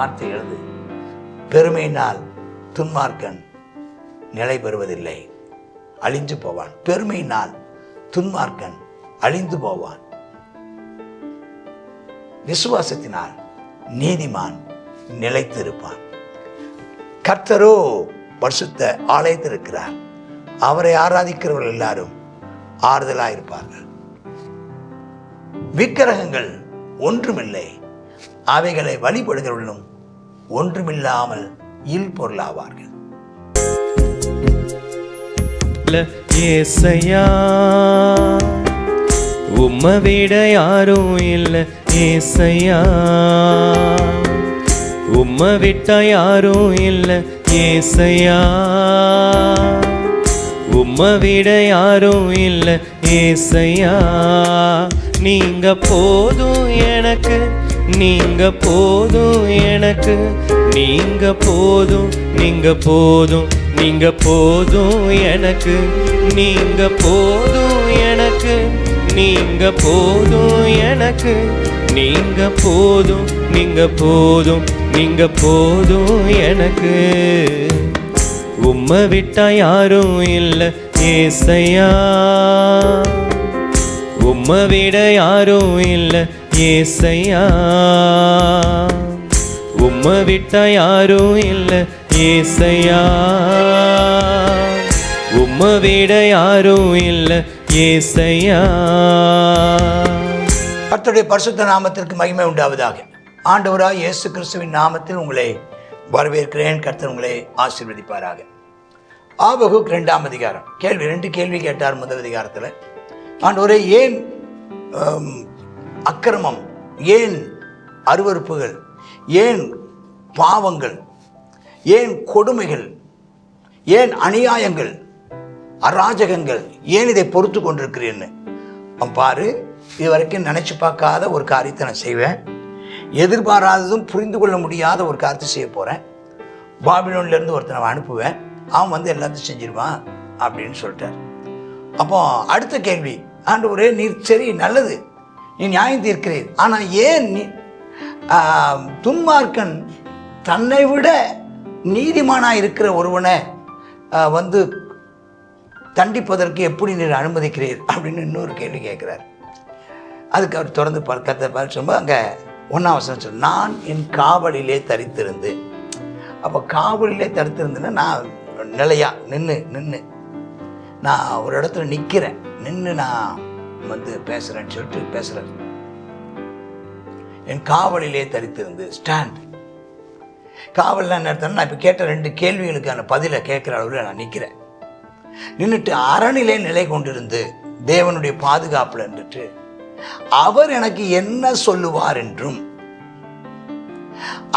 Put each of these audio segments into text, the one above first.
வார்த்தை எழுது. பெருமையினால் துன்மார்க்கன் நிலை பெறுவதில்லை, அழிந்து போவான். பெருமையினால் துன்மார்க்கன் அழிந்து போவான். விசுவாசத்தினால் நீதிமான் நிலைத்திருப்பான். கர்த்தரோ பரிசுத்த ஆலயத்தில் இருக்கிறார். அவரை ஆராதிக்கிறவர்கள் எல்லாரும் ஆறுதலாயிருப்பார்கள். விக்கிரகங்கள் ஒன்றுமில்லை, அவைகளை வழிபடுகிறவர்களும் ஒன்றுமில்லாமல் இல் பொருளாவார்கள். ஏசையா உம்மை விட யாரும் இல்லை, ஏசையா உம்மை விட்ட யாரும் இல்லை, ஏசையா உம்மை விட யாரும் இல்லை, ஏசையா நீங்க போதும் எனக்கு, நீங்க போதும் எனக்கு, நீங்க போதும், நீங்க போதும், நீங்க போதும் எனக்கு, நீங்க போதும் எனக்கு, நீங்க போதும் எனக்கு, நீங்க போதும், நீங்க போதும், நீங்க போதும் எனக்கு. உம்மை விட்டா யாரும் இல்லை, ஏசையா உம்மை விட யாரும் இல்லை, ஏசையா உம்மை விட்டா யாரும் இல்லை, ஏசையா உம்மை விட யாரும் இல்லை, ஏசையா. கர்த்தருடைய பரிசுத்த நாமத்திற்கு மகிமை உண்டாவதாக. ஆண்டவராய் இயேசு கிறிஸ்துவின் நாமத்தில் உங்களை வரவேற்கிறேன். கர்த்தர் உங்களை ஆசீர்வதிப்பாராக. ஆபகுக் 2ஆம் அதிகாரம். ரெண்டு கேள்வி கேட்டார் முதல் அதிகாரத்தில். ஆண்டவரே, ஏன் அக்கிரமம், ஏன் அருவருப்புகள், ஏன் பாவங்கள், ஏன் கொடுமைகள், ஏன் அநியாயங்கள், அராஜகங்கள், ஏன் இதை பொறுத்து கொண்டிருக்கிறேன்னு பாரு. இது வரைக்கும் நினச்சி பார்க்காத ஒரு காரியத்தை நான் செய்வேன். எதிர்பாராததும் புரிந்து கொள்ள முடியாத ஒரு காரியத்தை செய்ய போகிறேன். பாபிலோன்லேருந்து ஒருத்தனை அனுப்புவேன், அவன் வந்து எல்லாத்தையும் செஞ்சிருவான் அப்படின்னு சொல்லிட்டார். அப்போ அடுத்த கேள்வி, ஆண்டவரே நீர் சரி நல்லது, நீ நியாயம் தீர்க்கிறீர், ஆனால் ஏன் நீ துன்மார்க்கன் தன்னை விட நீதிமானாக இருக்கிற ஒருவனை வந்து தண்டிப்பதற்கு எப்படி நீர் அனுமதிக்கிறீர் அப்படின்னு இன்னொரு கேள்வி கேட்குறார். அதுக்கு அவர் தொடர்ந்து கத்தை சொல்லும்போது அங்கே 1ஆம் வசனம் சொல்லு, நான் என் காவலிலே தரித்திருந்து. அப்போ காவலிலே தரித்திருந்துன்னா நான் நிலையா நின்று நான் ஒரு இடத்துல நிற்கிறேன், நின்று நான் வந்து பேசுகிறேன்னு சொல்லிட்டு பேசுகிறேன். என் காவலிலே தரித்திருந்து, ஸ்டாண்ட். காவல்லாம் என்ன அர்த்தம்னா, நான் இப்போ கேட்ட 2 கேள்விகளுக்கான பதிலை கேட்குற அளவில் நான் நிற்கிறேன். நின்றுட்டு அரணிலே நிலை கொண்டிருந்து தேவனுடைய பாதுகாப்பில் இருந்துட்டு அவர் எனக்கு என்ன சொல்லுவார் என்றும்,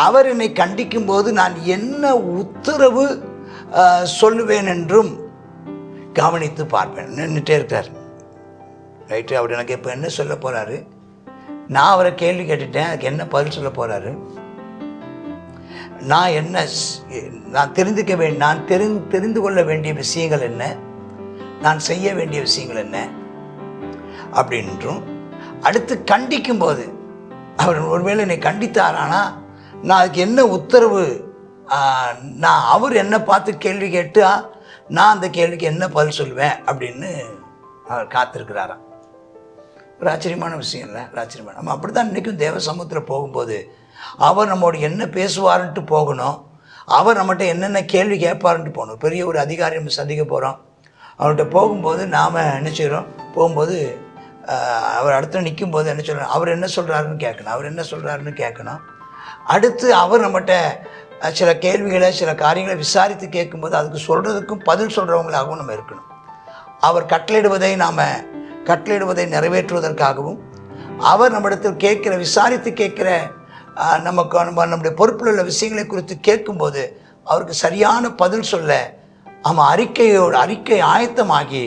அவர் என்னை கண்டிக்கும் போது நான் என்ன உத்தரவு சொல்லுவேன் என்றும் கவனித்து பார்ப்பேன். நின்றுட்டே இருக்கார். ரைட்டு, அவர் எனக்கு இப்போ என்ன சொல்ல போகிறாரு, நான் அவரை கேள்வி கேட்டுட்டேன், அதுக்கு என்ன பதில் சொல்ல போகிறாரு, நான் தெரிந்து கொள்ள வேண்டிய விஷயங்கள் என்ன, நான் செய்ய வேண்டிய விஷயங்கள் என்ன அப்படின்றும், அடுத்து கண்டிக்கும் போது அவர் ஒருவேளை என்னை கண்டித்தாரானா நான் அதுக்கு என்ன உத்தரவு, நான் அவர் என்ன பார்த்து கேள்வி கேட்டு நான் அந்த கேள்விக்கு என்ன பதில் சொல்லுவேன் அப்படின்னு அவர் காத்திருக்கிறாராம். ஒரு ஆச்சரியமான விஷயம் இல்லை? ஆச்சரியமான. நம்ம அப்படி தான் இன்றைக்கும் தேவ சமூகத்தில் போகும்போது அவர் நம்மோட என்ன பேசுவார்ன்ட்டு போகணும், அவர் நம்மகிட்ட என்னென்ன கேள்வி கேட்பாருன்ட்டு போகணும். பெரிய ஒரு அதிகாரி நம்ம சந்திக்க போகிறோம், அவர்கிட்ட போகும்போது நாம் என்ன செய்கிறோம், போகும்போது அவர் அடுத்து நிற்கும்போது என்ன சொல்கிறோம், அவர் என்ன சொல்கிறாருன்னு கேட்கணும், அவர் என்ன சொல்கிறாருன்னு கேட்கணும். அடுத்து அவர் நம்மகிட்ட சில கேள்விகளை சில காரியங்களை விசாரித்து கேட்கும்போது அதுக்கு சொல்கிறதுக்கும் பதில் சொல்கிறவங்களாகவும் நம்ம இருக்கணும். அவர் கட்டளையிடுவதை நிறைவேற்றுவதற்காகவும், அவர் நம்மிடத்தில் விசாரித்து கேட்குற நம்முடைய பொறுப்பில் உள்ள விஷயங்களை குறித்து கேட்கும்போது அவருக்கு சரியான பதில் சொல்ல அறிக்கை ஆயத்தமாகி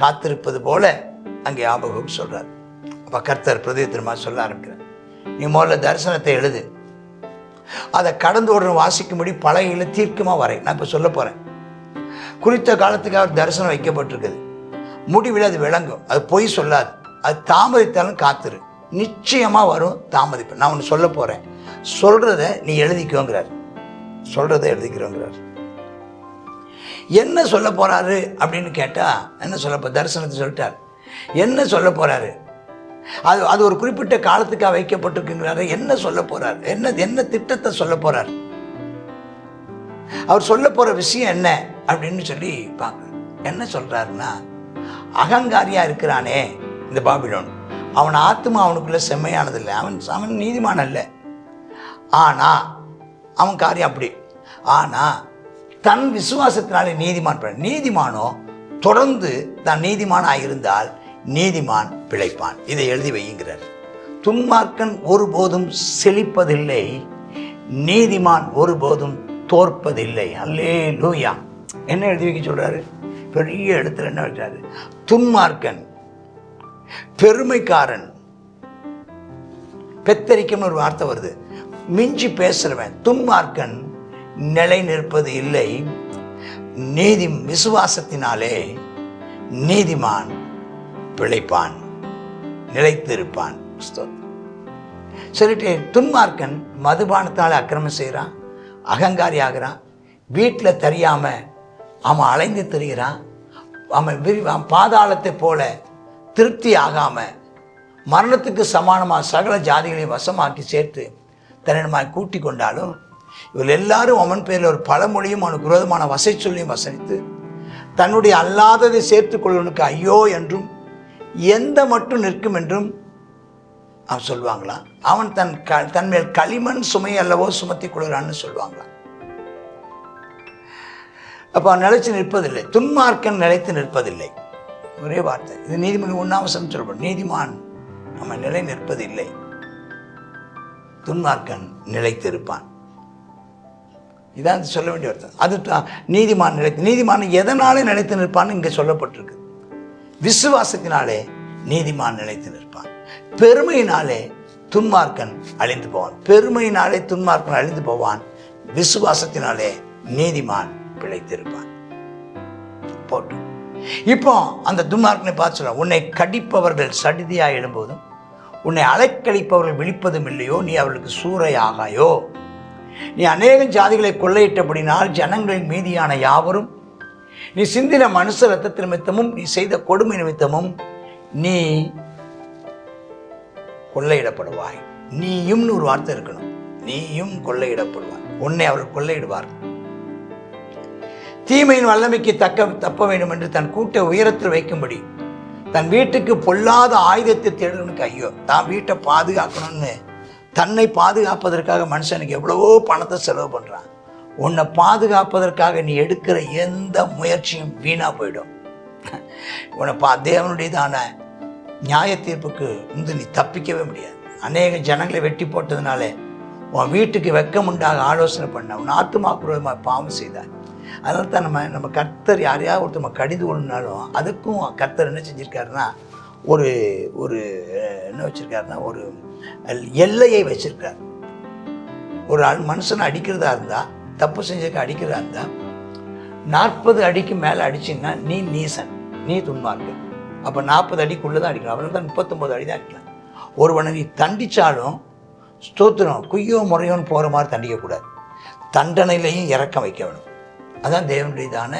காத்திருப்பது போல அங்கே ஆபகுக் சொல்கிறார். அப்போ கர்த்தர் பிரதித்திரமாக சொல்ல ஆரம்பிக்கிறார், நீ முதல்ல தரிசனத்தை எழுது, அதை கடந்து ஓடுற வாசிக்கும்படி பலகையில் தீர்க்கமாக வரை. நான் இப்போ சொல்ல போகிறேன். குறித்த காலத்துக்காக தரிசனம் வைக்கப்பட்டிருக்குது, முடிவில் அது விளங்கும், அது பொய் சொல்லாது, அது தாமதித்தாலும் காத்திரு. நிச்சயமாக வரும், தாமதிப்பேன். நான் ஒன்று சொல்ல போகிறேன், சொல்கிறத நீ எழுதிக்கோங்கிறார். சொல்கிறத எழுதிக்கிறோங்கிறார். என்ன சொல்ல போகிறாரு அப்படின்னு கேட்டால், என்ன சொல்ல தரிசனத்தை சொல்லிட்டார். என்ன சொல்ல போகிறாரு, அது ஒரு குறிப்பிட்ட காலத்துக்காக வைக்கப்பட்டிருக்குங்கிறாரு. என்ன சொல்ல போகிறார், என்ன திட்டத்தை சொல்ல போகிறார், அவர் சொல்ல போகிற விஷயம் என்ன அப்படின்னு சொல்லி பார்க்க. என்ன சொல்கிறாருன்னா, அகங்காரியாக இருக்கிறானே இந்த பாபிலோன், அவன் ஆத்மா அவனுக்குள்ளே செம்மையானதில்லை, அவன் நீதிமான் அல்ல. ஆனால் அவன் காரியம் அப்படி, ஆனால் தன் விசுவாசத்தினாலே நீதிமான். நீதிமானோ தொடர்ந்து தான் நீதிமானாக இருந்தால் நீதிமான் பிழைப்பான். இதை எழுதி வையுங்கிறார். துன்மார்க்கன் ஒருபோதும் செழிப்பதில்லை, நீதிமான் ஒருபோதும் தோற்பதில்லை. அல்லேலூயா. என்ன எழுதி வைக்க சொல்றாரு? பெரிய எழுத்துல என்ன வைக்கிறாரு? துன்மார்க்கன், பெருமைக்காரன், பெத்தரிக்கம்னு ஒரு வார்த்தை வருது, மிஞ்சி பேசுறவன். துன்மார்க்கன் நிலை நிற்பது இல்லை, விசுவாசத்தினாலே நீதிமான் பிழைப்பான், நிலைத்திருப்பான். சொல்லிட்டு, துன்மார்க்கன் மதுபானத்தால் அக்கிரமம் செய்கிறான், அகங்காரி ஆகிறான், வீட்டில் தெரியாமல் அவன் அலைந்து திரிகிறான், அவன் பாதாளத்தை போல திருப்தி ஆகாமல் மரணத்துக்கு சமானமாக சகல ஜாதிகளையும் வசமாக்கி சேர்த்து தன்னிடமாய் கூட்டி கொண்டாலும், இவள் எல்லாரும் அவன் பேரில் ஒரு பழமொழியும் அவனுக்கு விரோதமான வசை சொல்லியும் வசனித்து தன்னுடைய அல்லாததை சேர்த்து கொள்வனுக்கு ஐயோ என்றும் எந்த மட்டும் நிற்கும் என்றும் அவன் சொல்லுவாங்களாம். அவன் தன் மேல் களிமண் சுமை அல்லவோ சுமத்தி கொள்கிறான்னு சொல்லுவாங்களாம். அப்போ அவன் நிலைச்சு நிற்பதில்லை. துன்மார்க்கன் நிலைத்து நிற்பதில்லை. ஒரே வார்த்தை. இது நீதிமொழி 1 சொல்லப்படும். நீதிமான் அவன் நிலை நிற்பதில்லை, துன்மார்க்கன் நிலைத்திருப்பான். இதான் சொல்ல வேண்டிய அர்த்தம். அது நீதிமான் நீதிமான் எதனாலே நிலைத்து நிற்பான்னு இங்கே சொல்லப்பட்டிருக்கு. விசுவாசத்தினாலே நீதிமான் நிலைத்து நிற்பான். பெருமையினாலே துன்மார்க்கன் அழிந்து போவான். பெருமையினாலே துன்மார்க்கன் அழிந்து போவான், விசுவாசத்தினாலே நீதிமான் பிழைத்திருப்பான். போட்டு இப்போ அந்த துன்மார்க்கனை பார்த்து சொல்ல, உன்னை கடிப்பவர்கள் சடிதியாக எழும்போதும் உன்னை அலைக்கழிப்பவர்கள் விழிப்பதும் இல்லையோ, நீ அவர்களுக்கு சூறை ஆகாயோ. நீ அநேக ஜாதிகளை கொள்ளையிட்டபடினால் ஜனங்களின் மீதியான யாவரும், நீ சிந்தின மனுஷ ரத்த நிமித்தமும் நீ செய்த கொடுமை நிமித்தமும் நீ கொள்ளையிடப்படுவாய். நீயும் ஒரு வார்த்தை இருக்கணும், நீயும் கொள்ளையிடப்படுவாய். உன்னை அவர்கள் கொள்ளையிடுவார். தீமையின் வல்லமைக்கு தப்ப வேண்டும் என்று தன் கூட்டை உயரத்தில் வைக்கும்படி தன் வீட்டுக்கு பொல்லாத ஆயுதத்தை தேடுவனுக்கு ஐயோ. தான் வீட்டை பாதுகாக்கணும்னு தன்னை பாதுகாப்பதற்காக மனுஷனுக்கு எவ்வளவோ பணத்தை செலவு பண்ணுறான். உன்னை பாதுகாப்பதற்காக நீ எடுக்கிற எந்த முயற்சியும் வீணாக போயிடும். உன்னை தேவனுடையதான நியாய தீர்ப்புக்கு நீ தப்பிக்கவே முடியாது. அநேக ஜனங்களை வெட்டி போட்டதுனால உன் வீட்டுக்கு வெக்கம் உண்டாக ஆலோசனை பண்ண, உன் ஆத்துமாக்குறமாக பாவம் செய்தார். அதனால தான் நம்ம கர்த்தர் யாரையாவது ஒருத்தர் கடிந்து கொள்ளுனாலும் அதுக்கும் கர்த்தர் என்ன செஞ்சுருக்காருன்னா, ஒரு ஒரு என்ன வச்சுருக்காருன்னா, ஒரு எல்லையை வச்சிருக்கார். ஒரு மனுஷனை அடிக்கிறதா இருந்தால், தப்பு செஞ்சதுக்கு அடிக்கிறதா இருந்தால் 40 அடிக்கு மேலே அடிச்சிங்கன்னா நீ நீசன், நீ துன்மார்க்கன். அப்போ 40 அடிக்குள்ளே தான் அடிக்கணும். அவனால் தான் 39 அடி தான் அடிக்கலாம். ஒருவனை நீ தண்டித்தாலும் ஸ்தோத்திரம் குய்யோ முறையோன்னு போகிற மாதிரி தண்டிக்கக்கூடாது, தண்டனையிலையும் இறக்கம் வைக்க வேணும். அதான் தேவனுடையதான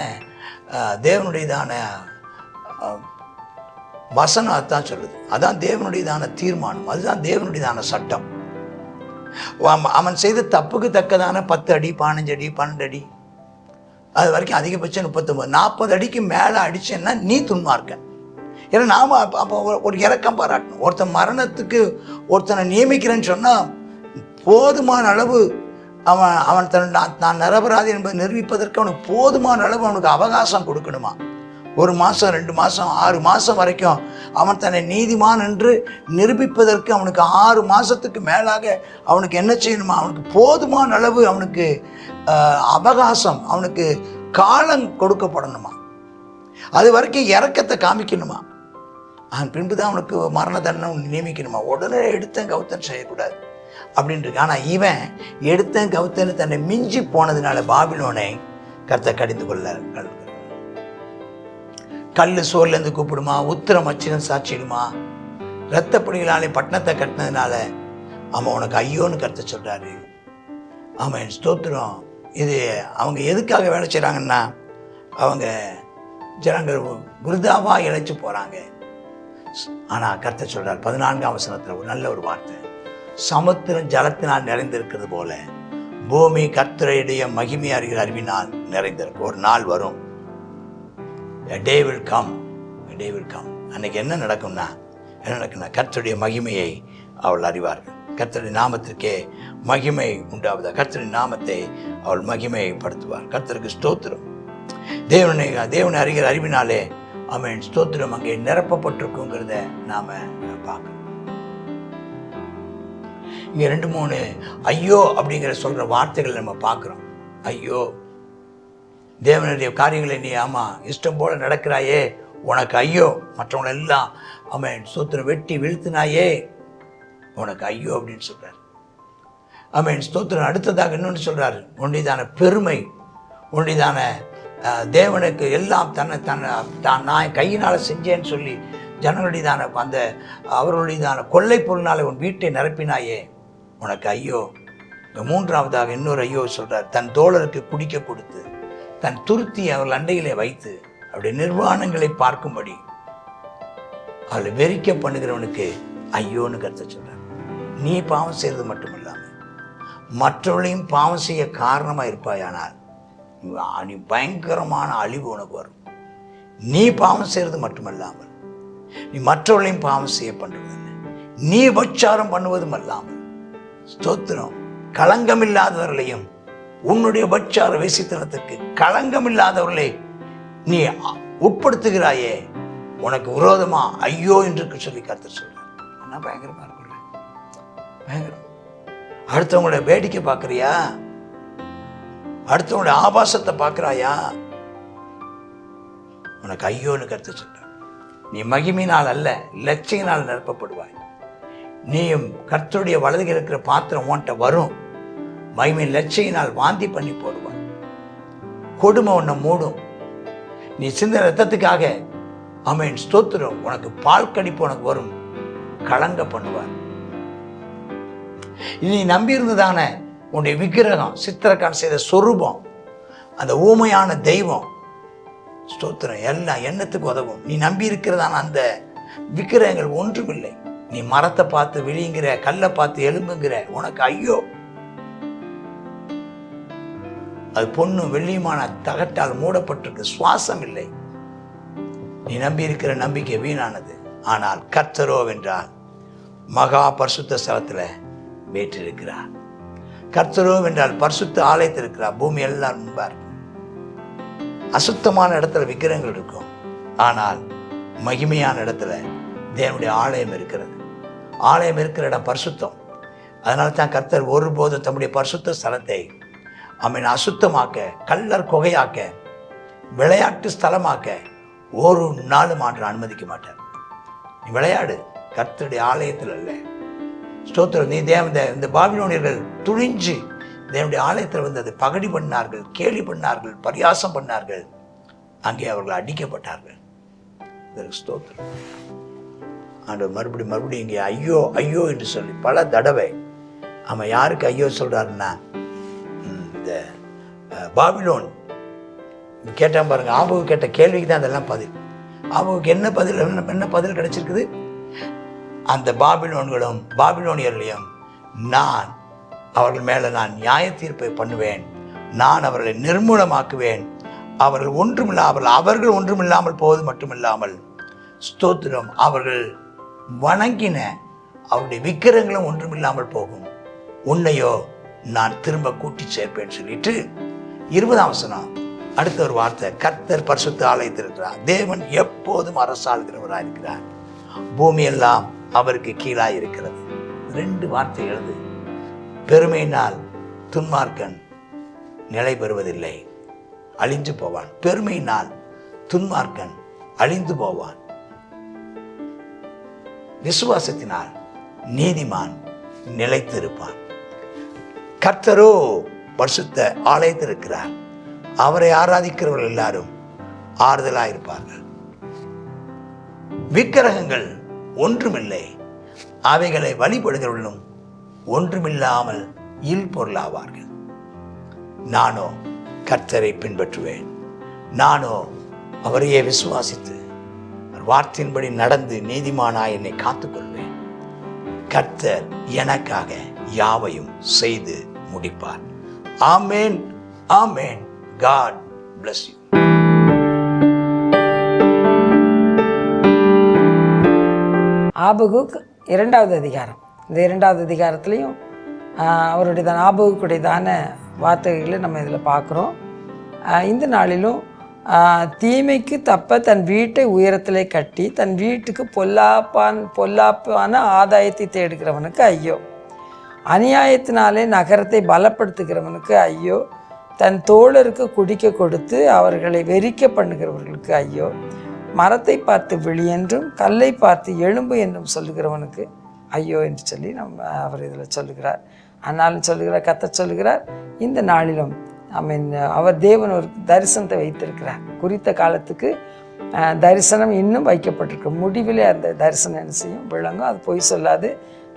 வசனம் அதுதான் சொல்லுது. அதான் தேவனுடையதான தீர்மானம், அதுதான் தேவனுடையதான சட்டம். அவன் செய்த தப்புக்கு தக்கதான 10 அடி 15 அடி 12 அடி அது வரைக்கும் அதிகபட்சம் 39 40 அடிக்கு மேலே அடிச்சேன்னா நீ துன்மார்க்கன். ஏன்னா நாம் அப்போ ஒரு இறக்கம் பாராட்டணும். ஒருத்தன் மரணத்துக்கு ஒருத்தனை நியமிக்கிறேன்னு சொன்னால் போதுமான அளவு அவன் நான் நிரபராதி என்பதை நிரூபிப்பதற்கு அவனுக்கு போதுமான அளவு அவனுக்கு அவகாசம் கொடுக்கணுமா. 1 மாதம் 2 மாதம் 6 மாதம் வரைக்கும் அவன் தன்னை நீதிமான் என்று நிரூபிப்பதற்கு அவனுக்கு 6 மாதத்துக்கு மேலாக அவனுக்கு என்ன செய்யணுமா, அவனுக்கு போதுமான அளவு அவனுக்கு அவகாசம், அவனுக்கு காலம் கொடுக்கப்படணுமா. அது வரைக்கும் இறக்கத்தை காமிக்கணுமா. அதன் பின்பு தான் அவனுக்கு மரண தண்டனை நியமிக்கணுமா. உடனே எடுத்தேன் கவுத்தன் செய்யக்கூடாது அப்படின்ட்டு. ஆனால் இவன் எடுத்தேன் கவுத்தன்னு தன்னை மிஞ்சி போனதுனால பாபிலோனை கர்த்தர் கடிந்து கொள்ள. கல் சோர்லேருந்து கூப்பிடுமா, உத்திரம் அச்சிடம் சாட்சிடுமா, இரத்தப்படிகளாலே பட்டணத்தை கட்டினதுனால அவன் உனக்கு ஐயோன்னு கருத்து சொல்கிறாரு. ஆமாம், ஸ்தோத்திரம். இது அவங்க எதுக்காக வேலை செய்கிறாங்கன்னா, அவங்க ஜனங்கள் விருதாவாக இழைச்சி போகிறாங்க. ஆனால் கர்த்தர் சொல்கிறார் 14ஆம் வசனத்தில் ஒரு நல்ல ஒரு வார்த்தை, சமுத்திரம் ஜலத்தினால் நிறைந்திருக்கிறது போல பூமி கர்த்தருடைய மகிமை அறிகிற அறிவினால் நிறைந்திருக்கு. ஒரு நாள் வரும், a day will come. அன்னைக்கு என்ன நடக்கும்னா கர்த்தருடைய மகிமையை அவள் அறிவார்கள். கர்த்தருடைய நாமத்திற்கே மகிமை உண்டாவதா. கர்த்தருடைய நாமத்தை அவள் மகிமைப்படுத்துவார். கர்த்தருக்கு ஸ்தோத்திரம். தேவனை அறிகிற அறிவினாலே ஆமென், ஸ்தோத்திரம் அங்கே நிரப்பப்பட்டிருக்குங்கிறத நாம பார்க்கணும். இங்க 2-3 ஐயோ அப்படிங்கிற சொல்ற வார்த்தைகள் நம்ம பார்க்கிறோம். ஐயோ, தேவனுடைய காரியங்களை நீ இஷ்டம் போல நடக்கிறாயே, உனக்கு ஐயோ. மற்றவங்களை எல்லாம் ஆமென் ஸ்தோத்திரம் வெட்டி வீழ்த்தினாயே, உனக்கு ஐயோ அப்படின்னு சொல்றாரு. ஆமென் ஸ்தோத்திரம். அடுத்ததாக இன்னொன்று சொல்றாரு, உன்னுடையதான பெருமை, உன்னுடையதான தேவனுக்கு எல்லாம் நான் கையினால் செஞ்சேன்னு சொல்லி ஜனங்களுடையதான அந்த அவர்களுடையதான கொள்ளை பொருளினால உன் வீட்டை நிரப்பினாயே, உனக்கு ஐயோ. 3ஆவதாக இன்னொரு ஐயோ சொல்றார், தன் தோழருக்கு குடிக்க கொடுத்து தன் துருத்தி அவர்கள் அண்டையிலே வைத்து அவருடைய நிர்வாணங்களை பார்க்கும்படி அவளை வெறிக்க பண்ணுகிறவனுக்கு ஐயோன்னு கருத்து சொல்றார். நீ பாவம் செய்வது மட்டுமில்லாமல் மற்றவர்களையும் பாவம் செய்ய காரணமாக இருப்பாயானால் நீ பயங்கரமான அழிவு உனக்கு வரும். நீ பாவம் செய்வது மட்டுமல்லாமல் நீ மற்றவர்களையும் பாவம் செய்ய பண்ணுவது, நீ உபச்சாரம் பண்ணுவதும் அல்லாமல் ஸ்தோத்திரம் களங்கமில்லாதவர்களையும் உன்னுடைய உபச்சார வேசித்தனத்துக்கு களங்கமில்லாதவர்களை நீ உட்படுத்துகிறாயே, உனக்கு விரோதமா ஐயோ என்று சொல்லி கர்த்தர் சொல்றார். என்ன பயங்கரமா இருக்குல்ல, பயங்கரம். அடுத்தவங்களோட வேடிக்கை பார்க்கறியா? அடுத்தவங்களுடைய ஆபாசத்தை பார்க்கிறாயா? உனக்கு ஐயோன்னு கருத்து சொல்ற. நீ மகிமையினால் அல்ல லட்சியினால் நிரப்பப்படுவாய். நீயும் கர்த்தருடைய வலதுகை இருக்கிற பாத்திரம் உன்கிட்ட வரும். மகிமை லட்சியினால் வாந்தி பண்ணி போடுவாய். கொடுமை உன்னை மூடும். நீ சிந்த ரத்தத்துக்காக ஆமென் ஸ்தோத்திரம் உனக்கு பால் கடிப்பு உனக்கு வரும். கலங்க பண்ணுவார். நீ நம்பியிருந்ததான உன்னுடைய விக்கிரகம், சித்திரக்காரன் செய்த சொரூபம், அந்த ஊமையான தெய்வம் ஸ்தோத்திரம் எல்லாம் எண்ணத்துக்கு உதவும். நீ நம்பி இருக்கிறதான அந்த விக்கிரகங்கள் ஒன்றுமில்லை. நீ மரத்தை பார்த்து விழிங்கிற, கல்லை பார்த்து எலும்புங்கிற, உனக்கு ஐயோ. அது பொண்ணும் வெள்ளியுமான தகட்டால் மூடப்பட்டிருக்கு, சுவாசம் இல்லை. நீ நம்பி இருக்கிற நம்பிக்கை வீணானது. ஆனால் கர்த்தரோ வென்றால் மகா பரிசுத்த ஸ்தலத்துல வீற்றிருக்கிறார். கர்த்தரோ வென்றால் பரிசுத்த ஆலயத்தில் இருக்கிறார். பூமி எல்லாம் முன்பா இருக்கும். அசுத்தமான இடத்துல விக்கிரகங்கள் இருக்கும். ஆனால் மகிமையான இடத்துல தேவனுடைய ஆலயம் இருக்கிறது. ஆலயம் இருக்கிற இடம் பரிசுத்தம். அதனால தான் கர்த்தர் ஒருபோதும் தம்முடைய பரிசுத்த ஸ்தலத்தை அசுத்தமாக்க, கல்லர் குகையாக்க, விளையாட்டு ஸ்தலமாக்க ஒரு நாளும் ஆண்டு அனுமதிக்க மாட்டார். நீ விளையாடு, கர்த்தருடைய ஆலயத்தில் அல்ல. ஸ்தோத்திரம். நீ இந்த பாபிலோனியர்கள் துணிஞ்சு தேவனுடைய ஆலயத்தில் வந்து அதை பகடி பண்ணார்கள், கேலி பண்ணார்கள், பரியாசம் பண்ணார்கள். அங்கே அவர்கள் அடிக்கப்பட்டார்கள். இதற்கு ஸ்தோத்திரம். ஆண்டவர் மறுபடியும் இங்கே ஐயோ ஐயோ என்று சொல்லி பல தடவை அவன் யாருக்கு ஐயோ சொல்றாருன்னா, இந்த பாபிலோன் கேட்டான் பாருங்க. ஆபு கேட்ட கேள்விக்கு தான் அதெல்லாம் பதில். ஆபுக்கு என்ன பதில் கிடைச்சிருக்குது? அந்த பாபிலோன்களும் பாபிலோனியர்களையும் நான் அவர்கள் மேலே நான் நியாய தீர்ப்பை பண்ணுவேன். நான் அவர்களை நிர்மூலமாக்குவேன். அவர்கள் ஒன்றுமில்லாமல் போவது மட்டுமில்லாமல் ஸ்தோத்திரம் அவர்கள் வணங்கின அவருடைய விக்கிரங்களும் ஒன்றுமில்லாமல் போகும். உன்னையோ நான் திரும்ப கூட்டி சேர்ப்பேன் சொல்லிட்டு 20ஆம் வசனம் அடுத்த ஒரு வார்த்தை, கர்த்தர் பரிசுத்த ஆலயத்தில் இருக்கிறார். தேவன் எப்போதும் அரசாளுகிறவராக இருக்கிறார். பூமி எல்லாம் அவருக்கு கீழாய் இருக்கிறது. 2 வார்த்தை எழுது. பெருமையினால் துன்மார்க்கன் நிலை பெறுவதில்லை, அழிந்து போவான். பெருமையினால் துன்மார்க்கன் அழிந்து போவான். விசுவாசத்தினால் நீதிமான் நிலைத்திருப்பான். கர்த்தரோ பரிசுத்த ஆலயத்தில் இருக்கிறார். அவரை ஆராதிக்கிறவர்கள் எல்லாரும் ஆறுதலாயிருப்பார்கள். விக்கிரகங்கள் ஒன்றுமில்லை, அவைகளை வழிபடுகிறவர்களும் ஒன்றுமில்லாமல் இல்பொருளாவார்கள். நானோ கர்த்தரை பின்பற்றுவேன். நானோ அவரையே விசுவாசித்து வார்த்தையின்படி நடந்து நீதிமானாய் என்னை காத்துக்கொள்வேன். கர்த்தர் எனக்காக யாவையும் செய்து முடிப்பார். ஆமேன், ஆமேன். God bless you. ஆபகுக் 2வது அதிகாரம். இந்த 2வது அதிகாரத்துலேயும் அவருடையதான ஆபகுக்குடையதான வார்த்தைகளை நம்ம இதில் பார்க்குறோம். இந்த நாளிலும் தீமைக்கு தப்ப தன் வீட்டை உயரத்திலே கட்டி தன் வீட்டுக்கு பொல்லாப்பான ஆதாயத்தை தேடுகிறவனுக்கு ஐயோ. அநியாயத்தினாலே நகரத்தை பலப்படுத்துகிறவனுக்கு ஐயோ. தன் தோழருக்கு குடிக்க கொடுத்து அவர்களை வெறிக்க பண்ணுகிறவர்களுக்கு ஐயோ. மரத்தை பார்த்து விழி என்றும் கல்லை பார்த்து எலும்பு என்றும் சொல்லுகிறவனுக்கு ஐயோ என்று சொல்லி அவர் இதில் சொல்லுகிறார். ஆனாலும் சொல்லுகிறார், கர்த்தர் சொல்லுகிறார், இந்த நாளிலும் அவர் தேவன் ஒரு தரிசனத்தை வைத்திருக்கிறார். குறித்த காலத்துக்கு தரிசனம் இன்னும் வைக்கப்பட்டிருக்கு. முடிவிலே அந்த தரிசனம் என்ன செய்யும்? விளங்கும். அது பொய் சொல்லாது.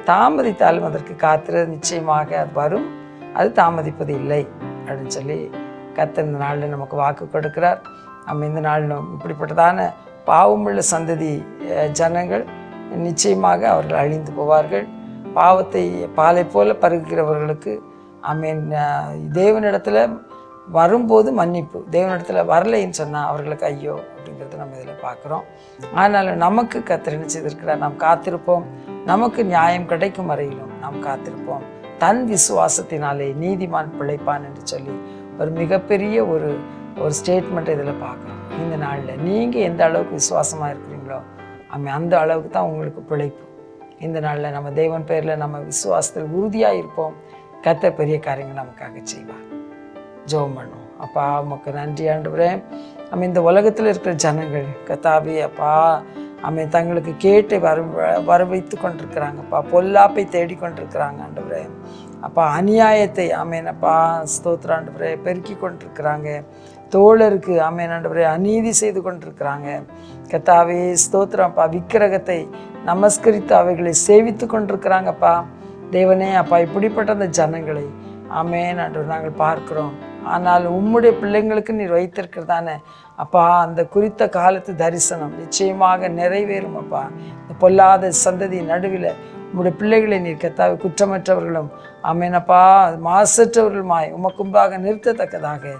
தாமதித்தாலும் அதற்கு காத்திர நிச்சயமாக அது வரும். அது தாமதிப்பது இல்லை அப்படின்னு சொல்லி கர்த்தர் இந்த நாளில் நமக்கு வாக்கு கொடுக்கிறார். இந்த நாளிலும் இப்படிப்பட்டதான பாவமுள்ள சந்ததி ஜனங்கள் நிச்சயமாக அவர்கள் அழிந்து போவார்கள். பாவத்தை பாலை போல பருகிறவர்களுக்கு தேவனிடத்தில் வரும்போது மன்னிப்பு, தேவனிடத்தில் வரலைன்னு சொன்னால் அவர்களுக்கு ஐயோ அப்படிங்கிறத நம்ம இதில் பார்க்குறோம். ஆனாலும் நமக்கு கர்த்தர் என்ன செய்திருக்கிறார்? நாம் காத்திருப்போம். நமக்கு நியாயம் கிடைக்கும் வரையிலும் நாம் காத்திருப்போம். தன் விசுவாசத்தினாலே நீதிமான் பிழைப்பான் என்று சொல்லி ஒரு மிகப்பெரிய ஒரு ஸ்டேட்மெண்ட் இதில் பார்க்குறோம். இந்த நாளில் நீங்கள் எந்த அளவுக்கு விசுவாசமாக இருக்கிறீங்களோ அந்த அளவுக்கு தான் உங்களுக்கு பிழைப்பு. இந்த நாளில் நம்ம தேவன் பேரில் நம்ம விசுவாசத்தில் உறுதியாக இருப்போம். கர்த்தர் பெரிய காரியங்கள் நமக்காக செய்வார். ஜெபம் பண்ணுவோம். அப்பா உமக்கு நன்றி ஆண்டவரே. இந்த உலகத்தில் இருக்கிற ஜனங்கள் கர்த்தாவே அப்பா தங்களுக்கு கேட்டு வர வைத்து கொண்டிருக்கிறாங்கப்பா. பொல்லாப்பை தேடிக்கொண்டிருக்கிறாங்க ஆண்டவரே. அப்பா அநியாயத்தை அப்பா ஸ்தோத்திரம் ஆண்டவரே பெருக்கி கொண்டிருக்கிறாங்க. தோழருக்கு ஆண்டவரே அநீதி செய்து கொண்டிருக்கிறாங்க. கர்த்தாவே ஸ்தோத்திரம் அப்பா. விக்கிரகத்தை நமஸ்கரித்து அவைகளை சேவித்து கொண்டிருக்கிறாங்கப்பா. தேவனே அப்பா இப்படிப்பட்ட அந்த ஜனங்களை ஆண்டவர் நாங்கள் பார்க்கிறோம். ஆனால் உம்முடைய பிள்ளைங்களுக்கு நீர் வைத்திருக்கிறதான அப்பா அந்த குறித்த காலத்து தரிசனம் நிச்சயமாக நிறைவேறும் அப்பா. இந்த பொல்லாத சந்ததி நடுவில் உம்முடைய பிள்ளைகளை நீர் கர்த்தாவே குற்றமற்றவர்களும் அப்பா மாசற்றவர்களுமாய் உமக்கும்பாக நிறுத்தத்தக்கதாக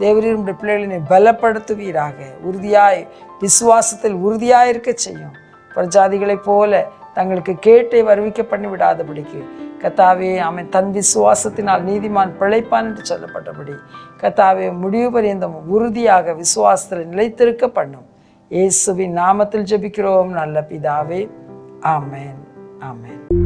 தேவரீர் உம்முடைய பிள்ளைகளை நீர் பலப்படுத்துவீராக. உறுதியாய் விசுவாசத்தில் உறுதியாயிருக்க செய்யும். பிரஜாதிகளைப் போல தங்களுக்கு கேட்டை வருவிக்க பண்ணி விடாதபடிக்கு கர்த்தாவே தன் விசுவாசத்தினால் நீதிமான் பிழைப்பான் என்று சொல்லப்பட்டபடி கர்த்தாவே முடிவு பரியந்தம் உறுதியாக விசுவாசத்தில் நிலைத்திருக்க பண்ணும். இயேசுவின் நாமத்தில் ஜெபிக்கிறோம் நல்ல பிதாவே. ஆமென், ஆமென்.